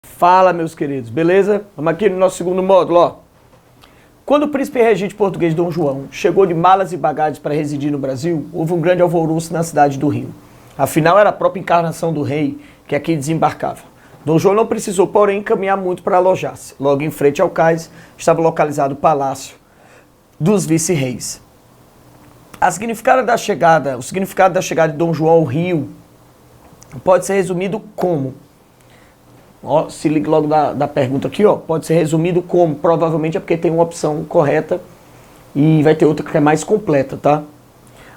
Fala, meus queridos, beleza? Vamos aqui no nosso segundo módulo, ó. Quando o príncipe regente português Dom João chegou de malas e bagagens para residir no Brasil, houve um grande alvoroço na cidade do Rio. Afinal, era a própria encarnação do rei que aqui desembarcava. Dom João não precisou, porém, caminhar muito para alojar-se. Logo em frente ao cais estava localizado o palácio dos vice-reis. O significado da chegada de Dom João ao Rio pode ser resumido como... Ó, se liga logo da pergunta aqui, ó. Pode ser resumido como, provavelmente é porque tem uma opção correta e vai ter outra que é mais completa, tá?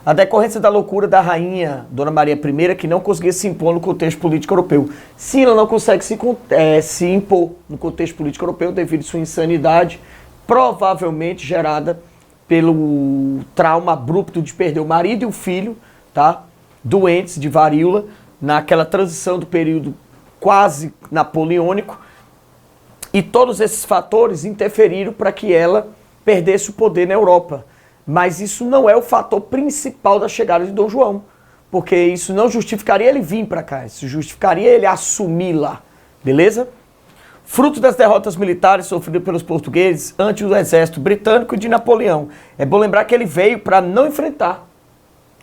A decorrência da loucura da rainha Dona Maria I, que não conseguia se impor no contexto político europeu. Sim, ela não consegue se impor no contexto político europeu devido à sua insanidade, provavelmente gerada pelo trauma abrupto de perder o marido e o filho, tá? Doentes de varíola, naquela transição do período quase napoleônico, e todos esses fatores interferiram para que ela perdesse o poder na Europa. Mas isso não é o fator principal da chegada de Dom João, porque isso não justificaria ele vir para cá, isso justificaria ele assumir lá, beleza? Fruto das derrotas militares sofridas pelos portugueses ante o exército britânico e de Napoleão. É bom lembrar que ele veio para não enfrentar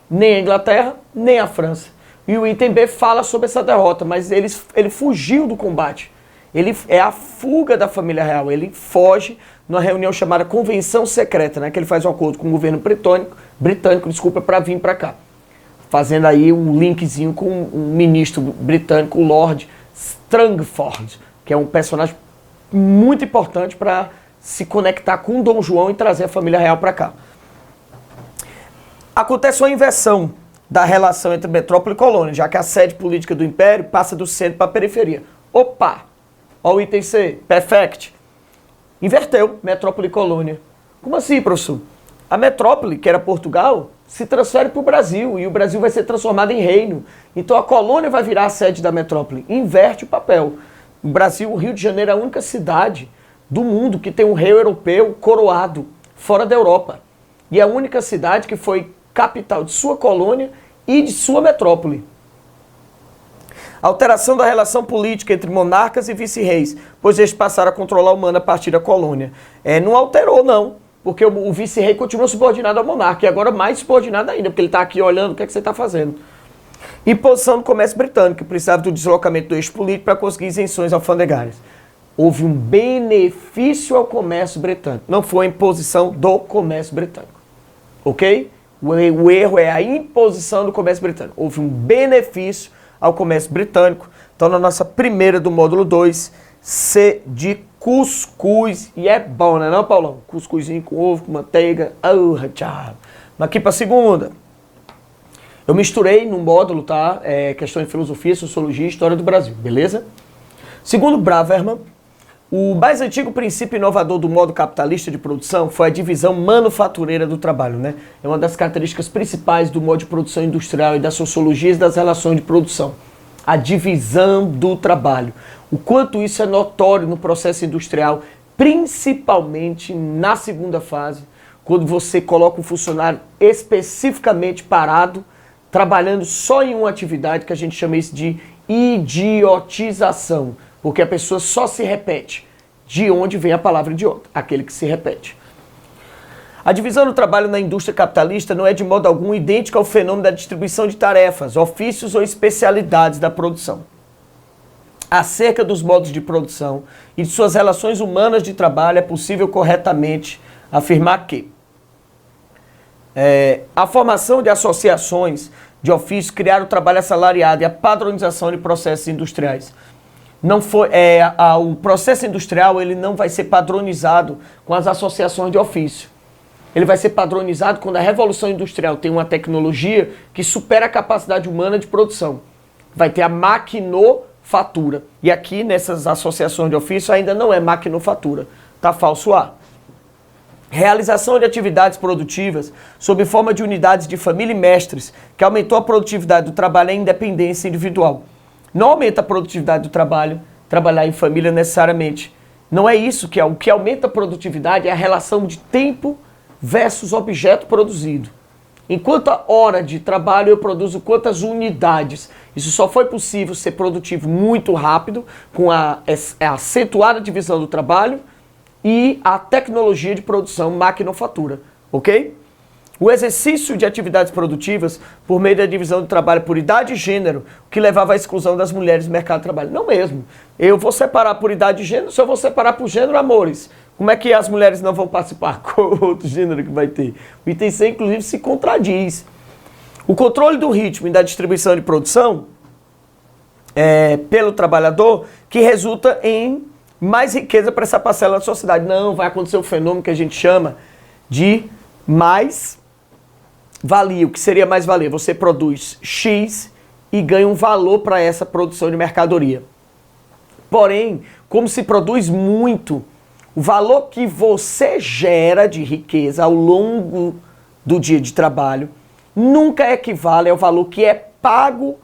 nem a Inglaterra, nem a França. E o item B fala sobre essa derrota, mas ele fugiu do combate. Ele é a fuga da família real. Ele foge numa reunião chamada Convenção Secreta, né? Que ele faz um acordo com o governo britânico, para vir para cá. Fazendo aí um linkzinho com um ministro britânico, o Lord Strangford, que é um personagem muito importante para se conectar com Dom João e trazer a família real para cá. Acontece uma inversão da relação entre metrópole e colônia, já que a sede política do império passa do centro para a periferia. Opa! Olha o item C, perfect. Inverteu metrópole e colônia. Como assim, professor? A metrópole, que era Portugal, se transfere para o Brasil e o Brasil vai ser transformado em reino. Então a colônia vai virar a sede da metrópole. Inverte o papel. O Brasil, o Rio de Janeiro, é a única cidade do mundo que tem um rei europeu coroado, fora da Europa. E é a única cidade que foi capital de sua colônia e de sua metrópole. Alteração da relação política entre monarcas e vice-reis, pois eles passaram a controlar o mando a partir da colônia. Não alterou, não, porque o vice-rei continua subordinado ao monarca, e agora mais subordinado ainda, porque ele está aqui olhando o que é que você está fazendo. Imposição do comércio britânico, que precisava do deslocamento do eixo político para conseguir isenções alfandegárias. Houve um benefício ao comércio britânico, não foi a imposição do comércio britânico. Ok? O erro é a imposição do comércio britânico. Houve um benefício ao comércio britânico. Então, na nossa primeira do módulo 2, C de cuscuz. E é bom, né não, Paulão? Cuscuzinho com ovo, com manteiga. Tchau. Mas aqui para a segunda. Eu misturei no módulo, tá? Questão de filosofia, sociologia e história do Brasil, beleza? Segundo Braverman, o mais antigo princípio inovador do modo capitalista de produção foi a divisão manufatureira do trabalho, né? É uma das características principais do modo de produção industrial e das sociologias das relações de produção. A divisão do trabalho. O quanto isso é notório no processo industrial, principalmente na segunda fase, quando você coloca um funcionário especificamente parado, trabalhando só em uma atividade, que a gente chama isso de idiotização. Porque a pessoa só se repete. De onde vem a palavra idiota? Aquele que se repete. A divisão do trabalho na indústria capitalista não é de modo algum idêntica ao fenômeno da distribuição de tarefas, ofícios ou especialidades da produção. Acerca dos modos de produção e de suas relações humanas de trabalho, é possível corretamente afirmar que a formação de associações de ofícios criaram o trabalho assalariado e a padronização de processos industriais. Não foi, o processo industrial ele não vai ser padronizado com as associações de ofício. Ele vai ser padronizado quando a Revolução Industrial tem uma tecnologia que supera a capacidade humana de produção. Vai ter a maquinofatura. E aqui, nessas associações de ofício, ainda não é maquinofatura. Está falso A. Realização de atividades produtivas sob forma de unidades de família e mestres, que aumentou a produtividade do trabalho e a independência individual. Não aumenta a produtividade do trabalho, trabalhar em família necessariamente. Não é isso que é. O que aumenta a produtividade é a relação de tempo versus objeto produzido. Em quanta hora de trabalho eu produzo quantas unidades? Isso só foi possível ser produtivo muito rápido com a acentuada divisão do trabalho e a tecnologia de produção maquinofatura, ok? O exercício de atividades produtivas por meio da divisão do trabalho por idade e gênero, que levava à exclusão das mulheres do mercado de trabalho. Não mesmo. Eu vou separar por idade e gênero, se eu vou separar por gênero, amores. Como é que as mulheres não vão participar? Qual outro gênero que vai ter? O item C, inclusive, se contradiz. O controle do ritmo e da distribuição de produção pelo trabalhador, que resulta em mais riqueza para essa parcela da sociedade. Não, vai acontecer um fenômeno que a gente chama de mais valia. O que seria mais valia? Você produz X e ganha um valor para essa produção de mercadoria. Porém, como se produz muito, o valor que você gera de riqueza ao longo do dia de trabalho nunca equivale ao valor que é pago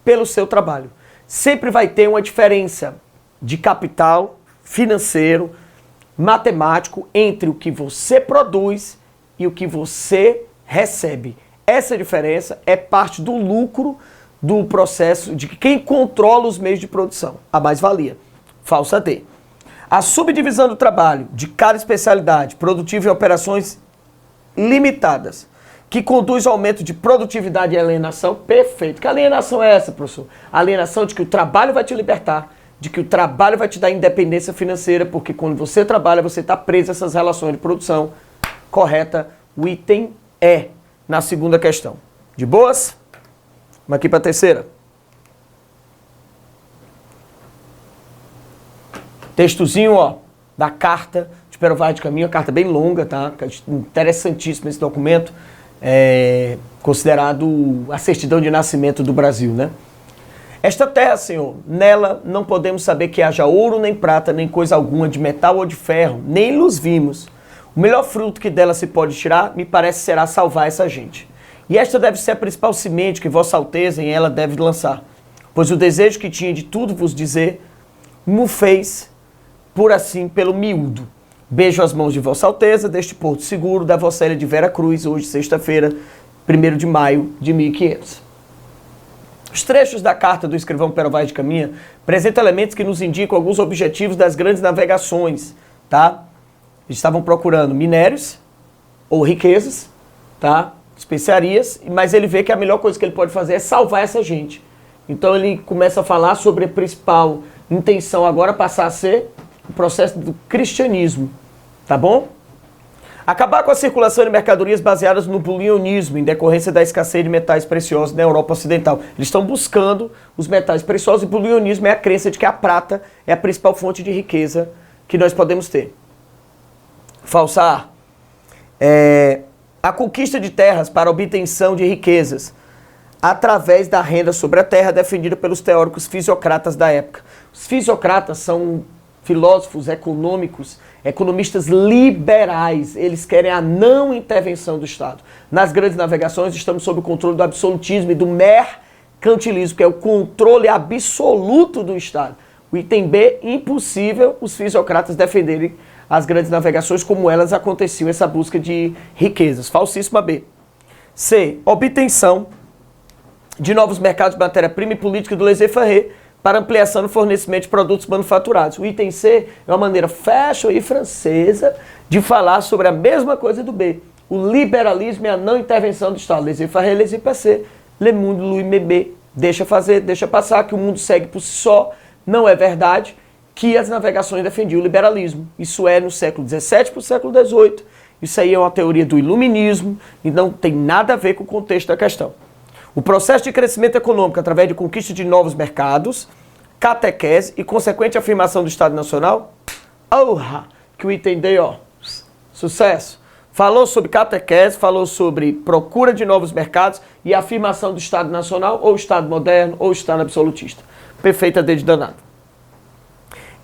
pelo seu trabalho. Sempre vai ter uma diferença de capital financeiro, matemático, entre o que você produz e o que você recebe. Essa diferença é parte do lucro do processo de quem controla os meios de produção. A mais-valia. Falsa D. A subdivisão do trabalho de cada especialidade produtiva em operações limitadas, que conduz ao aumento de produtividade e alienação. Perfeito. Que alienação é essa, professor? A alienação de que o trabalho vai te libertar, de que o trabalho vai te dar independência financeira, porque quando você trabalha, você está preso a essas relações de produção. Correta, o item E, na segunda questão. De boas? Vamos aqui para a terceira. Textozinho, ó, da carta de Pero Vaz de Caminha, uma carta bem longa, tá? Interessantíssimo esse documento, considerado a certidão de nascimento do Brasil, né? Esta terra, Senhor, nela não podemos saber que haja ouro, nem prata, nem coisa alguma de metal ou de ferro, nem luz vimos. O melhor fruto que dela se pode tirar, me parece, será salvar essa gente. E esta deve ser a principal semente que Vossa Alteza em ela deve lançar. Pois o desejo que tinha de tudo vos dizer, me fez, por assim, pelo miúdo. Beijo as mãos de Vossa Alteza, deste porto seguro, da Vossa Ilha de Vera Cruz, hoje, sexta-feira, 1º de maio de 1500. Os trechos da carta do escrivão Pero Vaz de Caminha apresentam elementos que nos indicam alguns objetivos das grandes navegações, tá? Eles estavam procurando minérios ou riquezas, tá? Especiarias, mas ele vê que a melhor coisa que ele pode fazer é salvar essa gente. Então ele começa a falar sobre a principal intenção agora passar a ser o processo do cristianismo, tá bom? Acabar com a circulação de mercadorias baseadas no bulionismo, em decorrência da escassez de metais preciosos na Europa Ocidental. Eles estão buscando os metais preciosos e o bulionismo é a crença de que a prata é a principal fonte de riqueza que nós podemos ter. Falsa A. A conquista de terras para a obtenção de riquezas através da renda sobre a terra defendida pelos teóricos fisiocratas da época. Os fisiocratas são filósofos econômicos, economistas liberais. Eles querem a não intervenção do Estado. Nas grandes navegações estamos sob o controle do absolutismo e do mercantilismo, que é o controle absoluto do Estado. O item B, impossível os fisiocratas defenderem as grandes navegações como elas aconteciam, essa busca de riquezas. Falsíssima B. C. Obtenção de novos mercados de matéria-prima e política do laissez-faire para ampliação do fornecimento de produtos manufaturados. O item C é uma maneira fashion e francesa de falar sobre a mesma coisa do B. O liberalismo é a não intervenção do Estado. Laissez-faire, laissez-passer, le monde lui bébé. Deixa fazer, deixa passar, que o mundo segue por si só. Não é verdade que as navegações defendiam o liberalismo. Isso é no século XVII para o século XVIII. Isso aí é uma teoria do iluminismo e não tem nada a ver com o contexto da questão. O processo de crescimento econômico através de conquista de novos mercados, catequese e consequente afirmação do Estado Nacional, que o item D, ó, sucesso. Falou sobre catequese, falou sobre procura de novos mercados e afirmação do Estado Nacional, ou Estado moderno, ou Estado absolutista. Perfeita D de danado.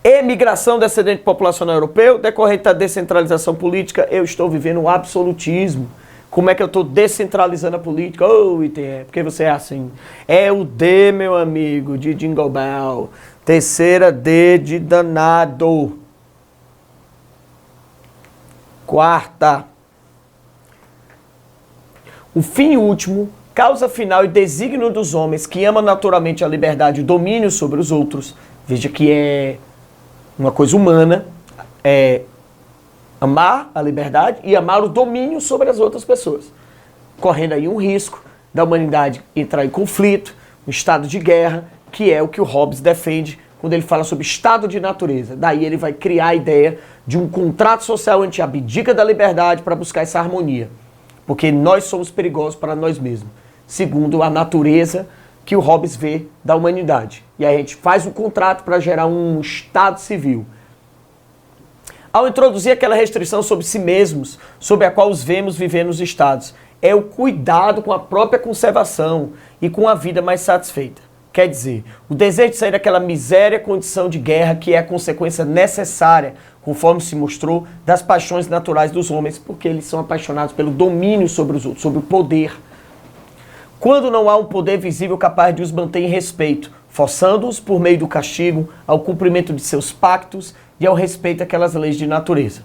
Emigração descendente populacional europeu, decorrente da descentralização política, eu estou vivendo um absolutismo. Como é que eu estou descentralizando a política? Item E, porque você é assim. É o D, meu amigo, de Jingle Bell. Terceira D de danado. Quarta. o fim último, causa final e desígnio dos homens que amam naturalmente a liberdade e o domínio sobre os outros. Veja que é uma coisa humana, é amar a liberdade e amar o domínio sobre as outras pessoas. Correndo aí um risco da humanidade entrar em conflito, um estado de guerra, que é o que o Hobbes defende quando ele fala sobre estado de natureza. Daí ele vai criar a ideia de um contrato social onde abdica da liberdade para buscar essa harmonia. Porque nós somos perigosos para nós mesmos, segundo a natureza que o Hobbes vê da humanidade. E aí a gente faz um contrato para gerar um estado civil. Ao introduzir aquela restrição sobre si mesmos, sobre a qual os vemos viver nos estados, é o cuidado com a própria conservação e com a vida mais satisfeita. Quer dizer, o desejo de sair daquela miséria condição de guerra que é a consequência necessária, conforme se mostrou, das paixões naturais dos homens, porque eles são apaixonados pelo domínio sobre os outros, sobre o poder. Quando não há um poder visível capaz de os manter em respeito, forçando-os por meio do castigo ao cumprimento de seus pactos e ao respeito àquelas leis de natureza.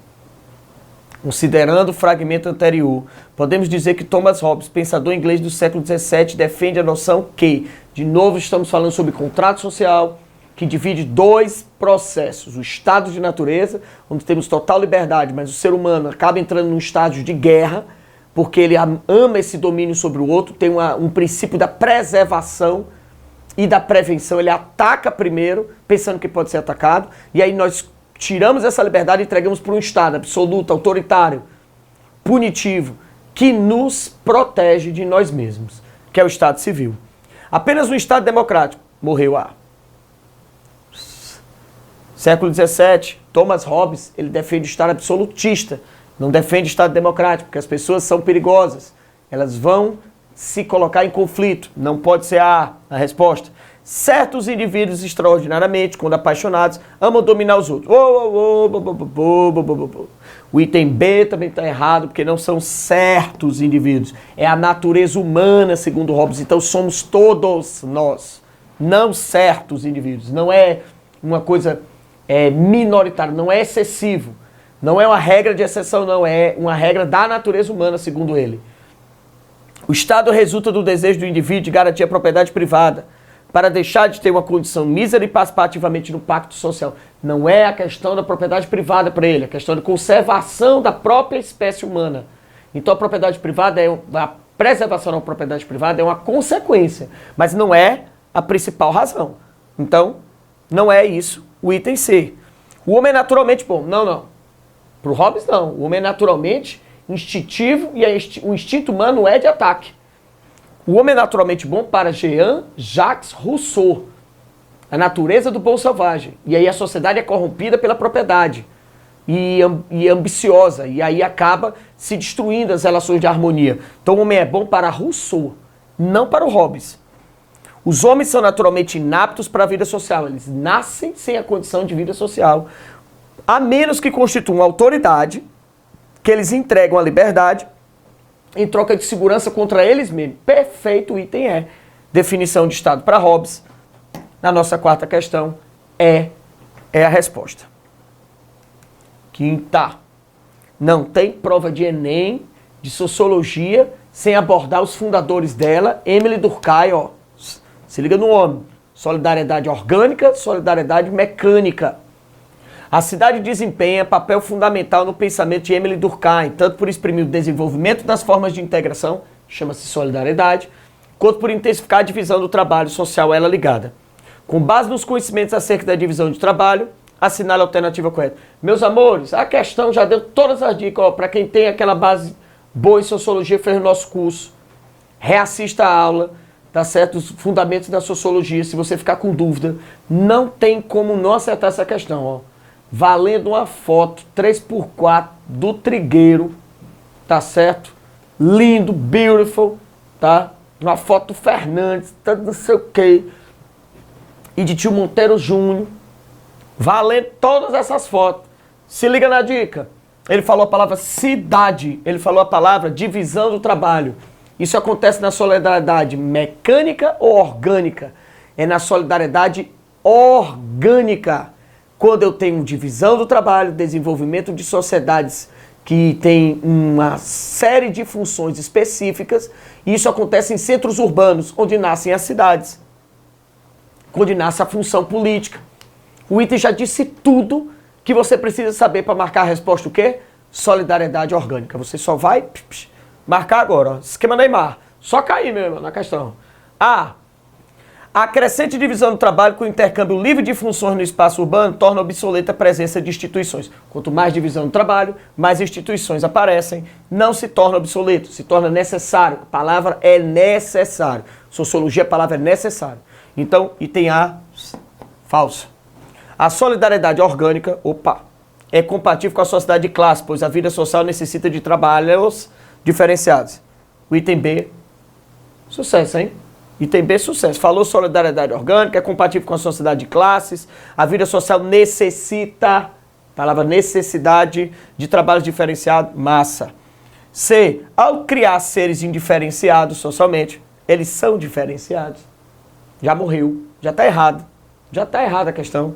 Considerando o fragmento anterior, podemos dizer que Thomas Hobbes, pensador inglês do século XVII, defende a noção que, de novo estamos falando sobre contrato social, que divide dois processos. O estado de natureza, onde temos total liberdade, mas o ser humano acaba entrando num estágio de guerra, porque ele ama esse domínio sobre o outro, tem um princípio da preservação e da prevenção. Ele ataca primeiro, pensando que pode ser atacado, e aí nós tiramos essa liberdade e entregamos para um Estado absoluto, autoritário, punitivo, que nos protege de nós mesmos, que é o Estado civil. Apenas um Estado democrático morreu século XVII, Thomas Hobbes, ele defende o Estado absolutista, não defende o Estado democrático, porque as pessoas são perigosas, elas vão se colocar em conflito, não pode ser a resposta. Certos indivíduos extraordinariamente, quando apaixonados, amam dominar os outros. O item B também está errado, porque não são certos indivíduos. É a natureza humana, segundo Hobbes. Então somos todos nós, não certos indivíduos. Não é uma coisa minoritária, não é excessivo. Não é uma regra de exceção, não. É uma regra da natureza humana, segundo ele. O Estado resulta do desejo do indivíduo de garantir a propriedade privada, para deixar de ter uma condição mísera e participar ativamente no pacto social. Não é a questão da propriedade privada para ele, é a questão de conservação da própria espécie humana. Então a propriedade privada, a preservação da propriedade privada é uma consequência, mas não é a principal razão. Então, não é isso o item C. O homem é naturalmente bom. Não. Para o Hobbes, não. O homem é naturalmente instintivo e o instinto humano é de ataque. O homem é naturalmente bom para Jean-Jacques Rousseau. A natureza do bom selvagem. E aí a sociedade é corrompida pela propriedade. E ambiciosa. E aí acaba se destruindo as relações de harmonia. Então o homem é bom para Rousseau, não para o Hobbes. Os homens são naturalmente inaptos para a vida social. Eles nascem sem a condição de vida social. A menos que constituam autoridade, que eles entregam a liberdade, em troca de segurança contra eles mesmos. Perfeito, o item é. Definição de Estado para Hobbes, na nossa quarta questão, é a resposta. Quinta. Não tem prova de Enem, de sociologia, sem abordar os fundadores dela. Émile Durkheim, ó. Se liga no homem. Solidariedade orgânica, solidariedade mecânica. A cidade desempenha papel fundamental no pensamento de Émile Durkheim, tanto por exprimir o desenvolvimento das formas de integração, chama-se solidariedade, quanto por intensificar a divisão do trabalho social a ela ligada. Com base nos conhecimentos acerca da divisão de trabalho, assinale a alternativa correta. Meus amores, a questão já deu todas as dicas, para quem tem aquela base boa em sociologia, fez o nosso curso, reassista a aula, tá certo? Os fundamentos da sociologia, se você ficar com dúvida, não tem como não acertar essa questão, ó. Valendo uma foto 3x4 do Trigueiro, tá certo? Lindo, beautiful, tá? Uma foto do Fernandes, tá não sei o quê. E de tio Monteiro Júnior. Valendo todas essas fotos. Se liga na dica. Ele falou a palavra cidade, ele falou a palavra divisão do trabalho. Isso acontece na solidariedade mecânica ou orgânica? É na solidariedade orgânica. Quando eu tenho divisão do trabalho, desenvolvimento de sociedades que tem uma série de funções específicas, e isso acontece em centros urbanos, onde nascem as cidades, onde nasce a função política. O item já disse tudo que você precisa saber para marcar a resposta o quê? Solidariedade orgânica. Você só vai marcar agora, ó. Esquema Neymar. Só cair mesmo na questão. A crescente divisão do trabalho com o intercâmbio livre de funções no espaço urbano torna obsoleta a presença de instituições. Quanto mais divisão do trabalho, mais instituições aparecem. Não se torna obsoleto, se torna necessário. A palavra é necessário. Sociologia, a palavra é necessário. Então, item A, falso. A solidariedade orgânica, é compatível com a sociedade de classe, pois a vida social necessita de trabalhos diferenciados. O item B, sucesso, hein? Item B, sucesso. Falou solidariedade orgânica, é compatível com a sociedade de classes, a vida social necessita, palavra necessidade, de trabalhos diferenciados, massa. C, ao criar seres indiferenciados socialmente, eles são diferenciados. Já morreu, já está errado. Já está errada a questão.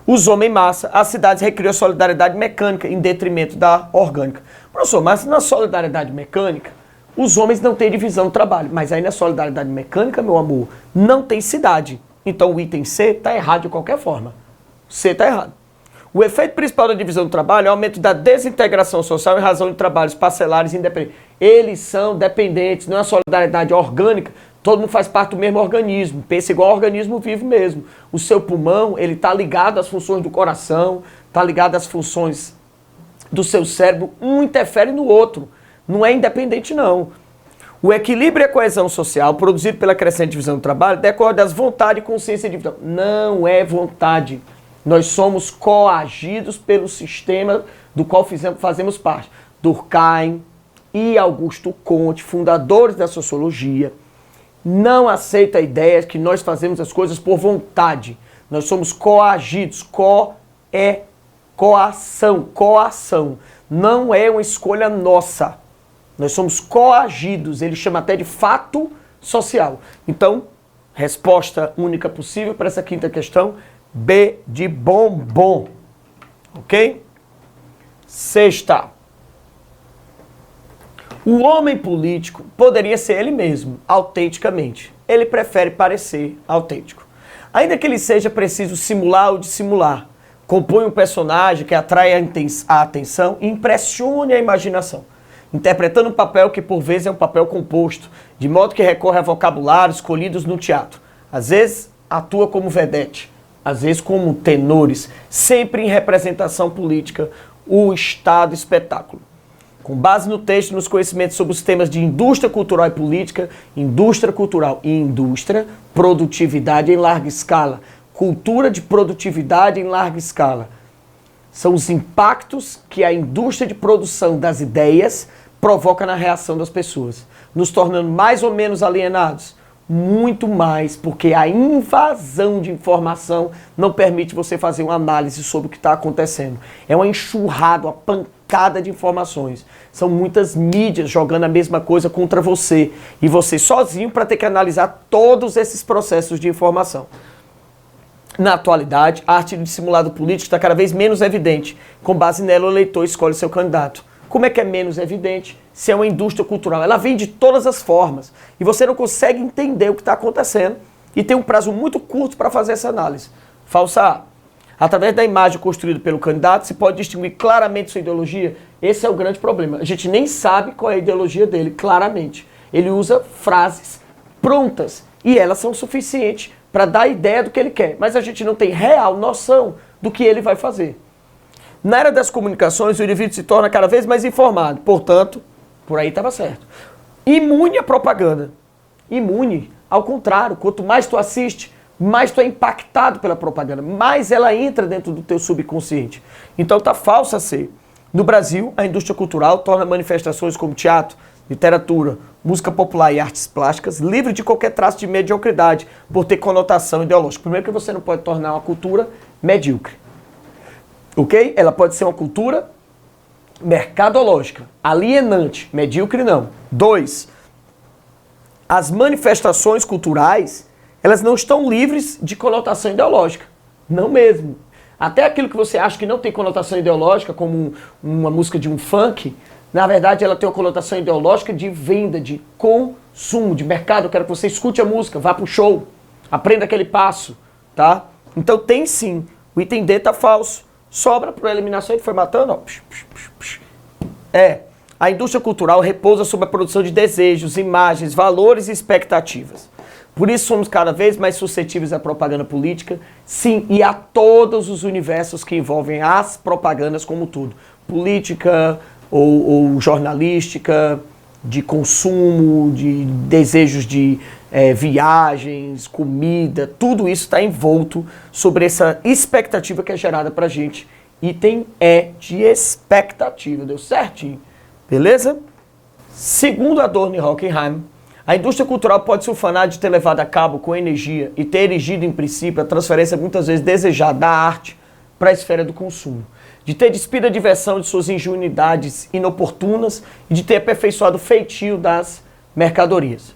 Os homens massa, as cidades recriam solidariedade mecânica em detrimento da orgânica. Professor, mas na solidariedade mecânica, os homens não têm divisão do trabalho. Mas aí na solidariedade mecânica, meu amor, não tem cidade. Então o item C está errado de qualquer forma. C está errado. O efeito principal da divisão do trabalho é o aumento da desintegração social em razão de trabalhos parcelares independentes. Eles são dependentes, não é a solidariedade orgânica. Todo mundo faz parte do mesmo organismo, pensa igual ao organismo vivo mesmo. O seu pulmão, ele está ligado às funções do coração, está ligado às funções do seu cérebro, um interfere no outro. Não é independente, não. O equilíbrio e a coesão social, produzido pela crescente divisão do trabalho, decorre das vontades e consciência individual. Não é vontade. Nós somos coagidos pelo sistema do qual fazemos parte. Durkheim e Augusto Comte, fundadores da sociologia, não aceita a ideia que nós fazemos as coisas por vontade. Nós somos coagidos. Coação. Não é uma escolha nossa. Nós somos coagidos. Ele chama até de fato social. Então, resposta única possível para essa quinta questão, B de bombom. Ok? Sexta. O homem político poderia ser ele mesmo, autenticamente. Ele prefere parecer autêntico. Ainda que ele seja preciso simular ou dissimular, compõe um personagem que atrai a atenção e impressione a imaginação, interpretando um papel que por vezes é um papel composto, de modo que recorre a vocabulários escolhidos no teatro. Às vezes atua como vedete, às vezes como tenores, sempre em representação política, o estado espetáculo. Com base no texto e nos conhecimentos sobre os temas de indústria cultural e política, indústria cultural e indústria, produtividade em larga escala, cultura de produtividade em larga escala. São os impactos que a indústria de produção das ideias provoca na reação das pessoas, nos tornando mais ou menos alienados. Muito mais, porque a invasão de informação não permite você fazer uma análise sobre o que está acontecendo. É uma enxurrada, uma pancada de informações. São muitas mídias jogando a mesma coisa contra você. E você sozinho para ter que analisar todos esses processos de informação. Na atualidade, a arte de simulado político está cada vez menos evidente. Com base nela, o eleitor escolhe seu candidato. Como é que é menos evidente? Se é uma indústria cultural. Ela vem de todas as formas. E você não consegue entender o que está acontecendo. E tem um prazo muito curto para fazer essa análise. Falsa A. Através da imagem construída pelo candidato, se pode distinguir claramente sua ideologia. Esse é o grande problema. A gente nem sabe qual é a ideologia dele, claramente. Ele usa frases prontas. E elas são suficientes para dar ideia do que ele quer. Mas a gente não tem real noção do que ele vai fazer. Na era das comunicações, o indivíduo se torna cada vez mais informado. Portanto, por aí estava certo. Imune à propaganda. Imune. Ao contrário, quanto mais tu assiste, mais tu é impactado pela propaganda. Mais ela entra dentro do teu subconsciente. Então tá falsa C. No Brasil, a indústria cultural torna manifestações como teatro, literatura, música popular e artes plásticas livre de qualquer traço de mediocridade por ter conotação ideológica. Primeiro que você não pode tornar uma cultura medíocre. Ok? Ela pode ser uma cultura mercadológica, alienante, medíocre não. 2. As manifestações culturais, elas não estão livres de conotação ideológica. Não mesmo. Até aquilo que você acha que não tem conotação ideológica, como uma música de um funk, na verdade ela tem uma conotação ideológica de venda, de consumo, de mercado. Eu quero que você escute a música, vá pro show, aprenda aquele passo, tá? Então tem sim, o item D tá falso. Sobra para eliminação e foi matando, ó. A indústria cultural repousa sobre a produção de desejos, imagens, valores e expectativas. Por isso somos cada vez mais suscetíveis à propaganda política, sim, e a todos os universos que envolvem as propagandas como tudo. Política ou jornalística, de consumo, de desejos de viagens, comida, tudo isso está envolto sobre essa expectativa que é gerada pra gente. Item E de expectativa, deu certinho? Beleza? Segundo Adorno e Horkheim, a indústria cultural pode se ufanar de ter levado a cabo com energia e ter erigido em princípio a transferência muitas vezes desejada da arte para a esfera do consumo, de ter despido a diversão de suas ingenuidades inoportunas e de ter aperfeiçoado o feitio das mercadorias.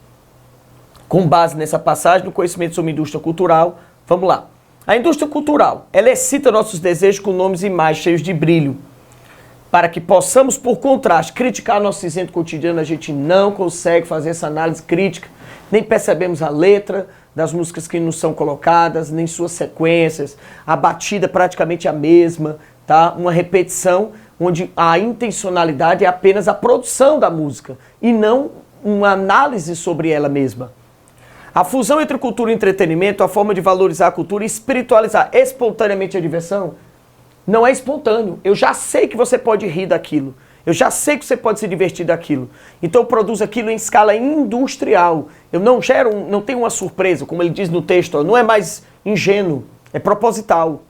Com base nessa passagem, no conhecimento sobre a indústria cultural, vamos lá. A indústria cultural, ela excita nossos desejos com nomes e imagens cheios de brilho, para que possamos, por contraste, criticar nosso cinzento cotidiano. A gente não consegue fazer essa análise crítica, nem percebemos a letra das músicas que nos são colocadas, nem suas sequências, a batida é praticamente a mesma, tá? Uma repetição onde a intencionalidade é apenas a produção da música e não uma análise sobre ela mesma. A fusão entre cultura e entretenimento, a forma de valorizar a cultura e espiritualizar espontaneamente a diversão, não é espontâneo. Eu já sei que você pode rir daquilo. Eu já sei que você pode se divertir daquilo. Então eu produzo aquilo em escala industrial. Eu não tenho uma surpresa, como ele diz no texto, não é mais ingênuo, é proposital.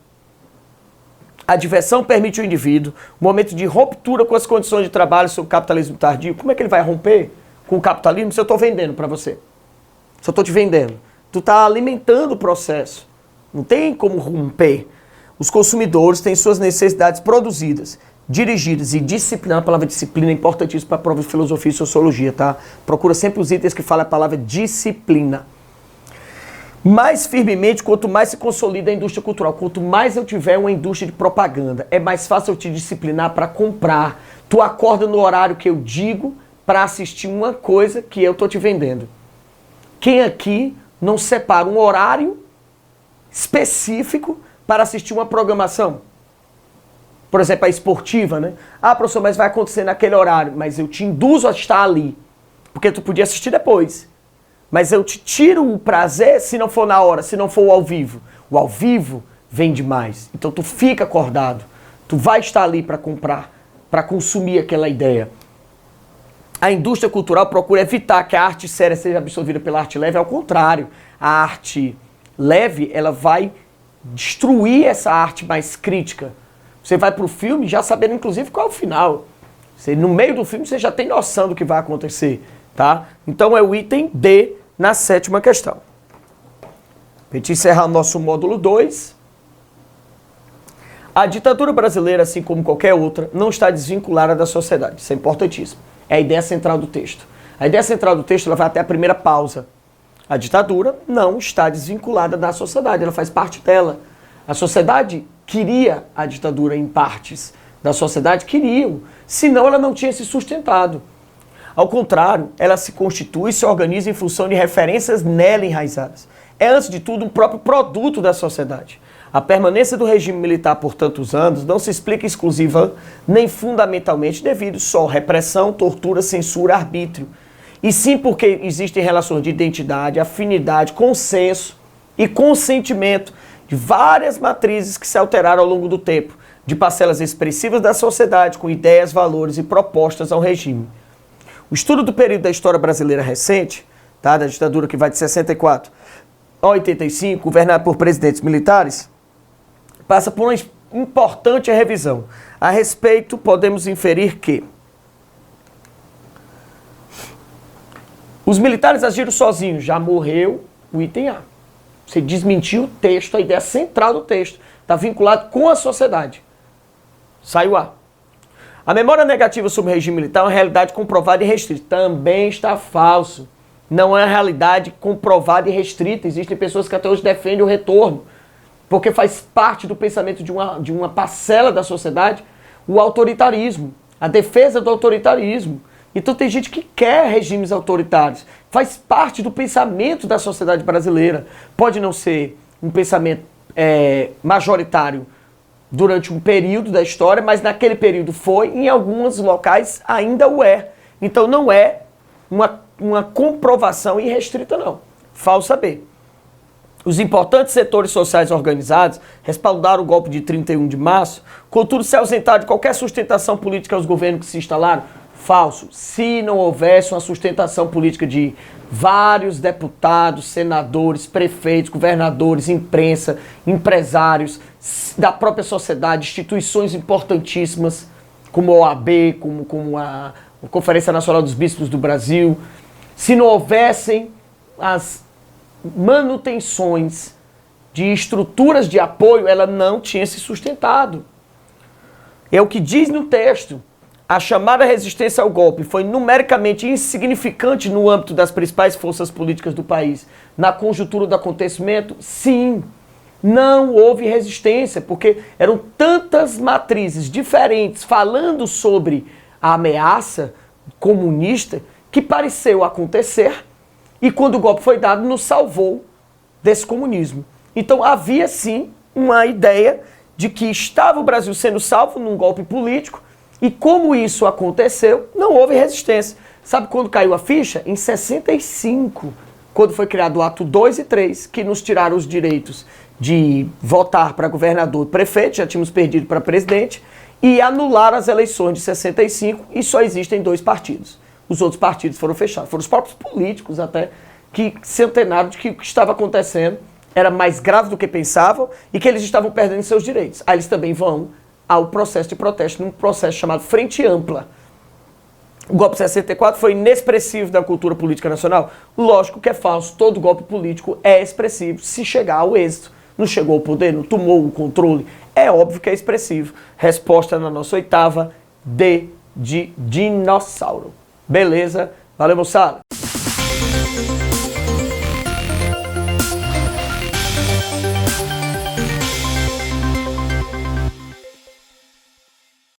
A diversão permite ao indivíduo um momento de ruptura com as condições de trabalho sob o capitalismo tardio. Como é que ele vai romper com o capitalismo se eu estou vendendo para você? Se eu estou te vendendo. Tu está alimentando o processo. Não tem como romper. Os consumidores têm suas necessidades produzidas, dirigidas e disciplinadas. A palavra disciplina é importantíssima para a prova de filosofia e sociologia, tá? Procura sempre os itens que falam a palavra disciplina. Mais firmemente, quanto mais se consolida a indústria cultural, quanto mais eu tiver uma indústria de propaganda, é mais fácil eu te disciplinar para comprar. Tu acorda no horário que eu digo para assistir uma coisa que eu tô te vendendo. Quem aqui não separa um horário específico para assistir uma programação? Por exemplo, a esportiva, né? Ah, professor, mas vai acontecer naquele horário. Mas eu te induzo a estar ali. Porque tu podia assistir depois. Mas eu te tiro o prazer se não for na hora, se não for o ao vivo. O ao vivo vem demais. Então tu fica acordado. Tu vai estar ali para comprar, para consumir aquela ideia. A indústria cultural procura evitar que a arte séria seja absorvida pela arte leve. Ao contrário, a arte leve, ela vai destruir essa arte mais crítica. Você vai pro filme já sabendo, inclusive, qual é o final. No meio do filme, você já tem noção do que vai acontecer, tá? Então, é o item D na sétima questão. Para a gente encerrar o nosso módulo 2. A ditadura brasileira, assim como qualquer outra, não está desvinculada da sociedade. Isso é importantíssimo. É a ideia central do texto. A ideia central do texto ela vai até a primeira pausa. A ditadura não está desvinculada da sociedade, ela faz parte dela. A sociedade queria a ditadura em partes. Da sociedade queriam, senão ela não tinha se sustentado. Ao contrário, ela se constitui e se organiza em função de referências nela enraizadas. É, antes de tudo, um próprio produto da sociedade. A permanência do regime militar por tantos anos não se explica exclusiva nem fundamentalmente devido só à repressão, tortura, censura, arbítrio. E sim porque existem relações de identidade, afinidade, consenso e consentimento de várias matrizes que se alteraram ao longo do tempo, de parcelas expressivas da sociedade com ideias, valores e propostas ao regime. O estudo do período da história brasileira recente, tá, da ditadura que vai de 64 a 85, governada por presidentes militares, passa por uma importante revisão. A respeito, podemos inferir que os militares agiram sozinhos, já morreu o item A. Você desmentiu o texto, a ideia central do texto. Está vinculado com a sociedade. Saiu A. A memória negativa sobre o regime militar é uma realidade comprovada e restrita. Também está falso. Não é uma realidade comprovada e restrita. Existem pessoas que até hoje defendem o retorno. porque faz parte do pensamento de uma parcela da sociedade, o autoritarismo, a defesa do autoritarismo. Então tem gente que quer regimes autoritários, faz parte do pensamento da sociedade brasileira. Pode não ser um pensamento majoritário durante um período da história, mas naquele período foi, em alguns locais ainda o é. Então não é uma comprovação irrestrita, não. Falsa B. Os importantes setores sociais organizados respaldaram o golpe de 31 de março, contudo se ausentaram de qualquer sustentação política aos governos que se instalaram. Falso. Se não houvesse uma sustentação política de vários deputados, senadores, prefeitos, governadores, imprensa, empresários, da própria sociedade, instituições importantíssimas, como a OAB, como a Conferência Nacional dos Bispos do Brasil, se não houvessem as manutenções de estruturas de apoio, ela não tinha se sustentado. É o que diz no texto. A chamada resistência ao golpe foi numericamente insignificante no âmbito das principais forças políticas do país. Na conjuntura do acontecimento, sim, não houve resistência, porque eram tantas matrizes diferentes falando sobre a ameaça comunista que pareceu acontecer e quando o golpe foi dado nos salvou desse comunismo. Então havia sim uma ideia de que estava o Brasil sendo salvo num golpe político. E como isso aconteceu, não houve resistência. Sabe quando caiu a ficha? Em 65, quando foi criado o ato 2 e 3, que nos tiraram os direitos de votar para governador e prefeito, já tínhamos perdido para presidente, e anularam as eleições de 65 e só existem 2 partidos. Os outros partidos foram fechados. Foram os próprios políticos até que se antenaram de que o que estava acontecendo era mais grave do que pensavam e que eles estavam perdendo seus direitos. Aí eles também vão ao processo de protesto, num processo chamado Frente Ampla. O golpe de 64 foi inexpressivo da cultura política nacional? Lógico que é falso, todo golpe político é expressivo se chegar ao êxito. Não chegou ao poder, não tomou o controle, é óbvio que é expressivo. Resposta na nossa 8ª, D de dinossauro. Beleza? Valeu, moçada!